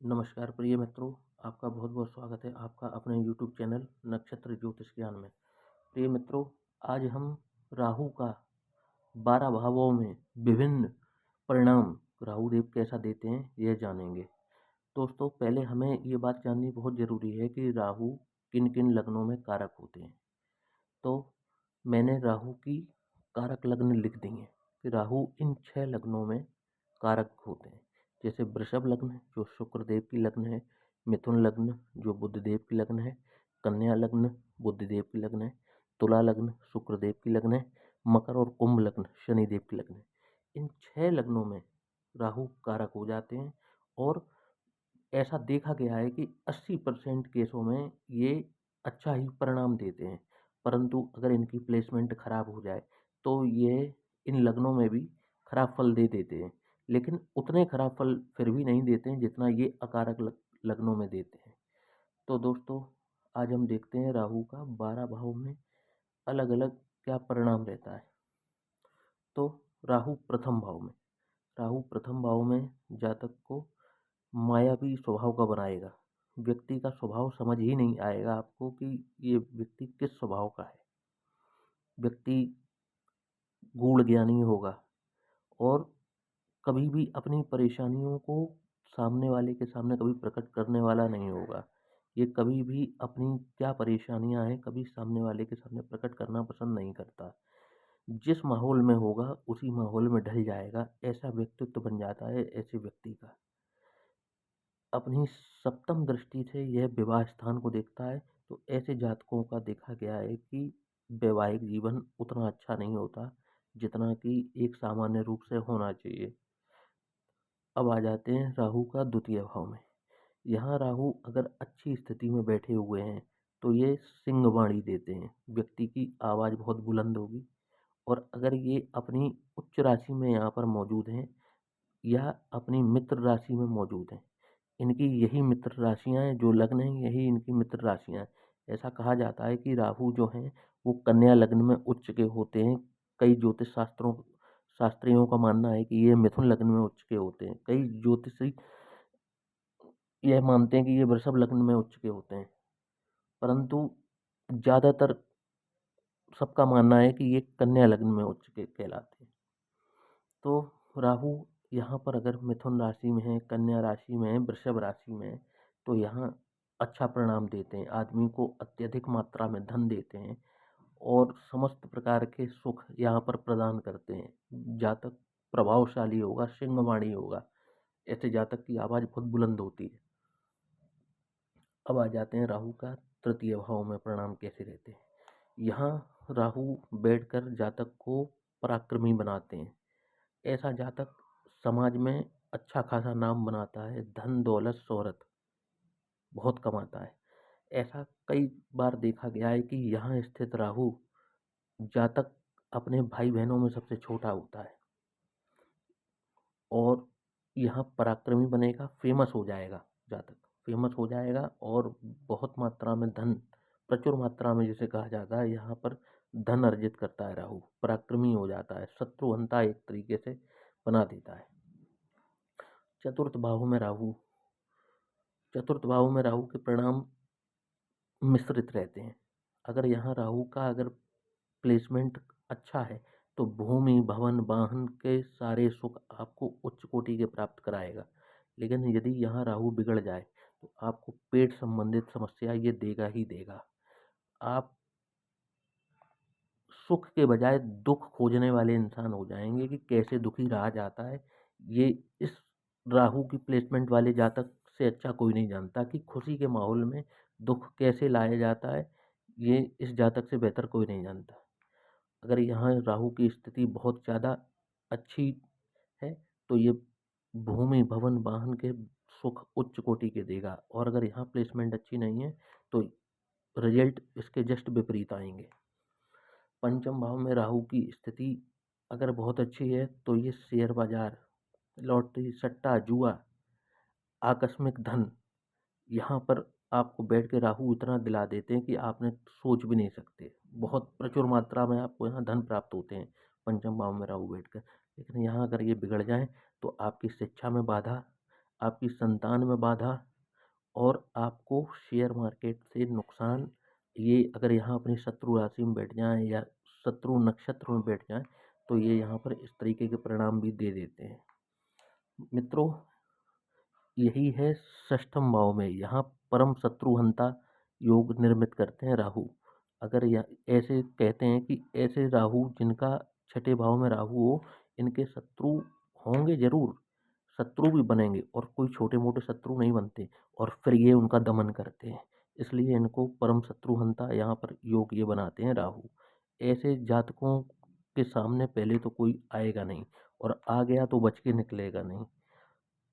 नमस्कार प्रिय मित्रों, आपका बहुत बहुत स्वागत है आपका अपने YouTube चैनल नक्षत्र ज्योतिष ज्ञान में। प्रिय मित्रों, आज हम राहु का 12 भावों में विभिन्न परिणाम राहु देव कैसा देते हैं यह जानेंगे। दोस्तों, पहले हमें ये बात जाननी बहुत ज़रूरी है कि राहु किन किन लग्नों में कारक होते हैं। तो मैंने राहु की कारक लग्न लिख दी हैं कि राहु इन 6 लग्नों में कारक होते हैं। जैसे वृषभ लग्न जो शुक्र देव की लग्न है, मिथुन लग्न जो बुध देव की लग्न है, कन्या लग्न बुध देव की लग्न है, तुला लग्न शुक्र देव की लग्न है, मकर और कुंभ लग्न शनि देव की लग्न है। इन 6 लग्नों में राहु कारक हो जाते हैं और ऐसा देखा गया है कि 80% केसों में ये अच्छा ही परिणाम देते हैं। परंतु अगर इनकी प्लेसमेंट खराब हो जाए तो ये इन लग्नों में भी खराब फल दे देते हैं, लेकिन उतने खराब फल फिर भी नहीं देते हैं जितना ये अकारक लग्नों में देते हैं। तो दोस्तों, आज हम देखते हैं राहु का 12 भाव में अलग अलग क्या परिणाम रहता है। तो राहु प्रथम भाव में, राहु प्रथम भाव में जातक को मायावी स्वभाव का बनाएगा। व्यक्ति का स्वभाव समझ ही नहीं आएगा आपको कि ये व्यक्ति किस स्वभाव का है। व्यक्ति गूढ़ ज्ञानी होगा और कभी भी अपनी परेशानियों को सामने वाले के सामने कभी प्रकट करने वाला नहीं होगा। ये कभी भी अपनी क्या परेशानियां हैं कभी सामने वाले के सामने प्रकट करना पसंद नहीं करता। जिस माहौल में होगा उसी माहौल में ढल जाएगा, ऐसा व्यक्तित्व बन जाता है ऐसे व्यक्ति का। अपनी सप्तम दृष्टि से यह विवाह स्थान को देखता है, तो ऐसे जातकों का देखा गया है कि वैवाहिक जीवन उतना अच्छा नहीं होता जितना कि एक सामान्य रूप से होना चाहिए। अब आ जाते हैं राहु का द्वितीय भाव में। यहाँ राहु अगर अच्छी स्थिति में बैठे हुए हैं तो ये सिंहवाणी देते हैं, व्यक्ति की आवाज़ बहुत बुलंद होगी। और अगर ये अपनी उच्च राशि में यहाँ पर मौजूद हैं या अपनी मित्र राशि में मौजूद हैं, इनकी यही मित्र राशियां हैं, जो लग्न हैं यही इनकी मित्र राशियां हैं। ऐसा कहा जाता है कि राहु जो हैं वो कन्या लग्न में उच्च के होते हैं। कई ज्योतिष शास्त्रियों का मानना है कि ये मिथुन लग्न में उच्च के होते हैं। कई ज्योतिषी यह मानते हैं कि ये वृषभ लग्न में उच्च के होते हैं, परंतु ज़्यादातर सबका मानना है कि ये कन्या लग्न में उच्च के कहलाते हैं। तो राहु यहाँ पर अगर मिथुन राशि में है, कन्या राशि में है, वृषभ राशि में है, तो यहाँ अच्छा परिणाम देते हैं। आदमी को अत्यधिक मात्रा में धन देते हैं और समस्त प्रकार के सुख यहाँ पर प्रदान करते हैं। जातक प्रभावशाली होगा, सिंहवाणी होगा। ऐसे जातक की आवाज़ बहुत बुलंद होती है। अब आ जाते हैं राहु का तृतीय भाव में परिणाम कैसे रहते हैं। यहाँ राहु बैठकर जातक को पराक्रमी बनाते हैं। ऐसा जातक समाज में अच्छा खासा नाम बनाता है, धन दौलत शोहरत बहुत कमाता है। ऐसा कई बार देखा गया है कि यहाँ स्थित राहु जातक अपने भाई बहनों में सबसे छोटा होता है और यहाँ पराक्रमी बनेगा, फेमस हो जाएगा। जातक फेमस हो जाएगा और बहुत मात्रा में धन, प्रचुर मात्रा में जिसे कहा जाता है, यहाँ पर धन अर्जित करता है। राहु पराक्रमी हो जाता है, शत्रुहंता एक तरीके से बना देता है। चतुर्थ भाव में राहु, चतुर्थ भाव में राहु के परिणाम मिश्रित रहते हैं। अगर यहाँ राहु का अगर प्लेसमेंट अच्छा है तो भूमि भवन वाहन के सारे सुख आपको उच्च कोटि के प्राप्त कराएगा। लेकिन यदि यहाँ राहु बिगड़ जाए तो आपको पेट संबंधित समस्या ये देगा ही देगा। आप सुख के बजाय दुख खोजने वाले इंसान हो जाएंगे कि कैसे दुखी रहा जाता है। ये इस राहु की प्लेसमेंट वाले जातक से अच्छा कोई नहीं जानता कि खुशी के माहौल में दुख कैसे लाया जाता है। ये इस जातक से बेहतर कोई नहीं जानता। अगर यहाँ राहु की स्थिति बहुत ज़्यादा अच्छी है तो ये भूमि भवन वाहन के सुख उच्च कोटि के देगा, और अगर यहाँ प्लेसमेंट अच्छी नहीं है तो रिजल्ट इसके जस्ट विपरीत आएंगे। पंचम भाव में राहु की स्थिति अगर बहुत अच्छी है तो ये शेयर बाजार, लॉटरी, सट्टा, जुआ, आकस्मिक धन, यहाँ पर आपको बैठ के राहु इतना दिला देते हैं कि आपने सोच भी नहीं सकते। बहुत प्रचुर मात्रा में आपको यहाँ धन प्राप्त होते हैं पंचम भाव में राहु बैठकर। लेकिन यहाँ अगर ये बिगड़ जाए तो आपकी शिक्षा में बाधा, आपकी संतान में बाधा और आपको शेयर मार्केट से नुकसान, ये अगर यहाँ अपनी शत्रु राशि में बैठ जाएं या शत्रु नक्षत्र में बैठ जाएं तो ये यहाँ पर इस तरीके के परिणाम भी दे देते हैं। मित्रों, यही है षष्ठम भाव में, यहाँ परम शत्रुहंता योग निर्मित करते हैं राहु। अगर ऐसे कहते हैं कि ऐसे राहु जिनका छठे भाव में राहु हो, इनके शत्रु होंगे जरूर, शत्रु भी बनेंगे और कोई छोटे मोटे शत्रु नहीं बनते, और फिर ये उनका दमन करते हैं। इसलिए इनको परम शत्रुहंता यहाँ पर योग ये बनाते हैं राहु। ऐसे जातकों के सामने पहले तो कोई आएगा नहीं, और आ गया तो बच के निकलेगा नहीं,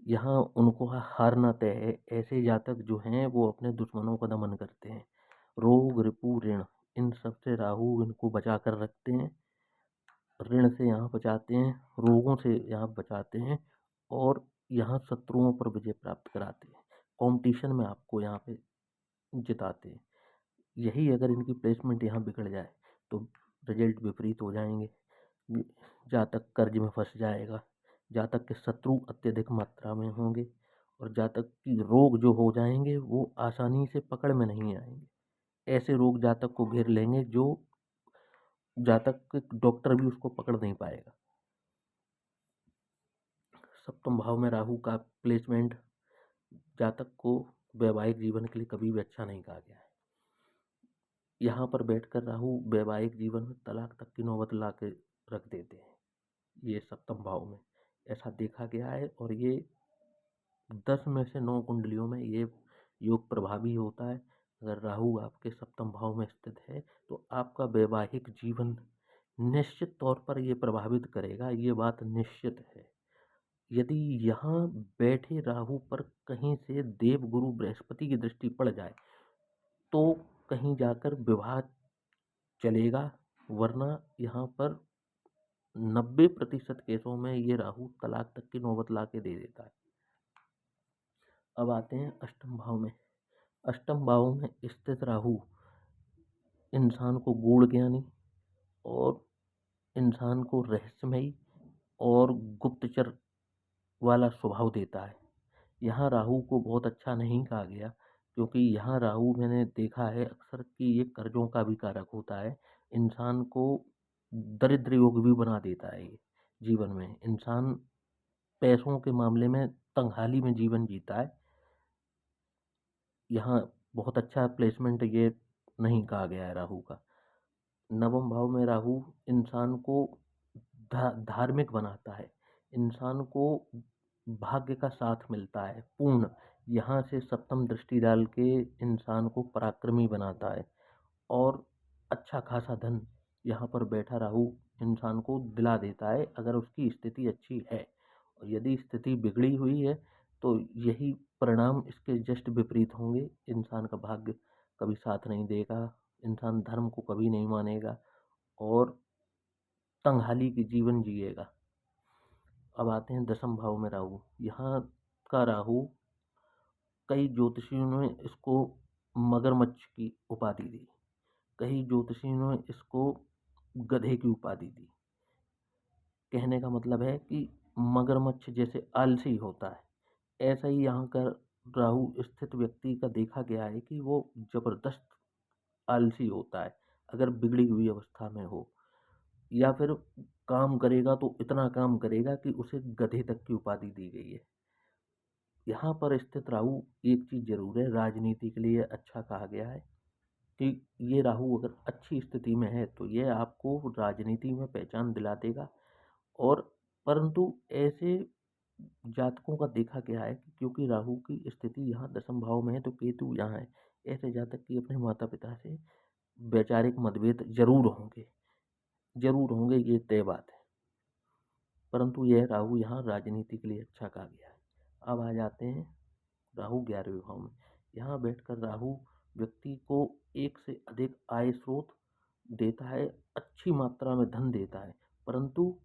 यहाँ उनको हारना तय है। ऐसे जातक जो हैं वो अपने दुश्मनों का दमन करते हैं। रोग रिपु ऋण, इन सब से राहु इनको बचा कर रखते हैं। ऋण से यहाँ बचाते हैं, रोगों से यहाँ बचाते हैं, और यहाँ शत्रुओं पर विजय प्राप्त कराते हैं। कंपटीशन में आपको यहाँ पे जिताते हैं। यही अगर इनकी प्लेसमेंट यहाँ बिगड़ जाए तो रिजल्ट विपरीत हो जाएंगे। जातक कर्ज में फंस जाएगा, जातक के शत्रु अत्यधिक मात्रा में होंगे, और जातक की रोग जो हो जाएंगे वो आसानी से पकड़ में नहीं आएंगे। ऐसे रोग जातक को घेर लेंगे जो जातक के डॉक्टर भी उसको पकड़ नहीं पाएगा। सप्तम भाव में राहु का प्लेसमेंट जातक को वैवाहिक जीवन के लिए कभी भी अच्छा नहीं कहा गया है। यहाँ पर बैठकर राहु वैवाहिक जीवन में तलाक तक की नौबत ला के रख देते हैं, ये सप्तम भाव में ऐसा देखा गया है। और ये 10 में से 9 कुंडलियों में ये योग प्रभावी होता है। अगर राहु आपके सप्तम भाव में स्थित है तो आपका वैवाहिक जीवन निश्चित तौर पर ये प्रभावित करेगा, ये बात निश्चित है। यदि यहाँ बैठे राहु पर कहीं से देवगुरु बृहस्पति की दृष्टि पड़ जाए तो कहीं जाकर विवाह चलेगा, वरना यहाँ पर 90% केसों में ये राहु तलाक तक की नौबत ला के दे देता है। अब आते हैं अष्टम भाव में। अष्टम भाव में स्थित राहु इंसान को गूढ़ ज्ञानी और इंसान को रहस्यमयी और गुप्तचर वाला स्वभाव देता है। यहाँ राहु को बहुत अच्छा नहीं कहा गया, क्योंकि यहाँ राहु मैंने देखा है अक्सर कि ये कर्जों का भी कारक होता है। इंसान को दरिद्र योग भी बना देता है। ये जीवन में इंसान पैसों के मामले में तंगहाली में जीवन जीता है। यहाँ बहुत अच्छा प्लेसमेंट ये नहीं कहा गया है राहु का। नवम भाव में राहु इंसान को धार्मिक बनाता है, इंसान को भाग्य का साथ मिलता है पूर्ण। यहाँ से सप्तम दृष्टि डाल के इंसान को पराक्रमी बनाता है, और अच्छा खासा धन यहाँ पर बैठा राहु इंसान को दिला देता है अगर उसकी स्थिति अच्छी है। और यदि स्थिति बिगड़ी हुई है तो यही परिणाम इसके जस्ट विपरीत होंगे। इंसान का भाग्य कभी साथ नहीं देगा, इंसान धर्म को कभी नहीं मानेगा और तंगहाली की जीवन जिएगा। अब आते हैं दसम भाव में राहु। यहाँ का राहु, कई ज्योतिषियों ने इसको मगरमच्छ की उपाधि दी, कई ज्योतिषियों ने इसको गधे की उपाधि दी। कहने का मतलब है कि मगरमच्छ जैसे आलसी होता है, ऐसा ही यहाँ का राहु स्थित व्यक्ति का देखा गया है कि वो जबरदस्त आलसी होता है अगर बिगड़ी हुई अवस्था में हो, या फिर काम करेगा तो इतना काम करेगा कि उसे गधे तक की उपाधि दी गई है। यहाँ पर स्थित राहु एक चीज जरूर है, राजनीति के लिए अच्छा कहा गया है कि ये राहु अगर अच्छी स्थिति में है तो ये आपको राजनीति में पहचान दिला देगा। और परंतु ऐसे जातकों का देखा गया है कि क्योंकि राहु की स्थिति यहाँ दसम भाव में है तो केतु यहाँ है, ऐसे जातक की अपने माता पिता से वैचारिक मतभेद जरूर होंगे, ये तय बात है। परंतु यह राहु यहाँ राजनीति के लिए अच्छा कहा गया है। अब आ जाते हैं राहु 11वें भाव में। यहाँ बैठकर राहु व्यक्ति को एक से अधिक आय स्रोत देता है, अच्छी मात्रा में धन देता है, परंतु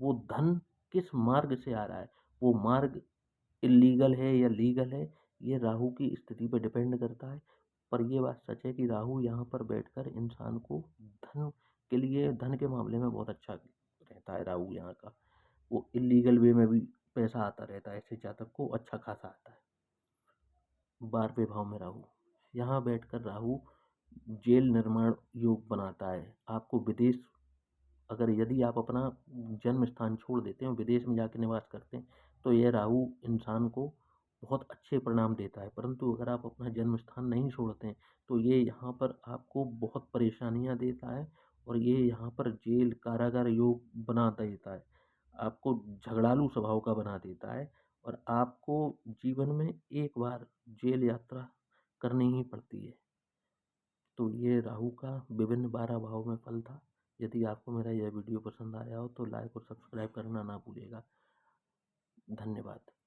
वो धन किस मार्ग से आ रहा है, वो मार्ग इलीगल है या लीगल है, ये राहु की स्थिति पर डिपेंड करता है। पर ये बात सच है कि राहु यहाँ पर बैठकर इंसान को धन के लिए, धन के मामले में बहुत अच्छा रहता है राहु यहाँ का। वो इलीगल वे में भी पैसा आता रहता है, ऐसे जातक को अच्छा खासा आता है। 12वें भाव में राहु, यहाँ बैठकर राहु जेल निर्माण योग बनाता है। आपको विदेश, अगर यदि आप अपना जन्म स्थान छोड़ देते हैं, विदेश में जाकर निवास करते हैं, तो यह राहु इंसान को बहुत अच्छे परिणाम देता है। परंतु अगर आप अपना जन्म स्थान नहीं छोड़ते हैं, तो ये यहाँ पर आपको बहुत परेशानियाँ देता है और ये यहाँ पर जेल कारागार योग बना देता है। आपको झगड़ालू स्वभाव का बना देता है और आपको जीवन में एक बार जेल यात्रा करनी ही पड़ती है। तो ये राहु का विभिन्न 12 भाव में फल था। यदि आपको मेरा यह वीडियो पसंद आया हो तो लाइक और सब्सक्राइब करना ना भूलिएगा। धन्यवाद।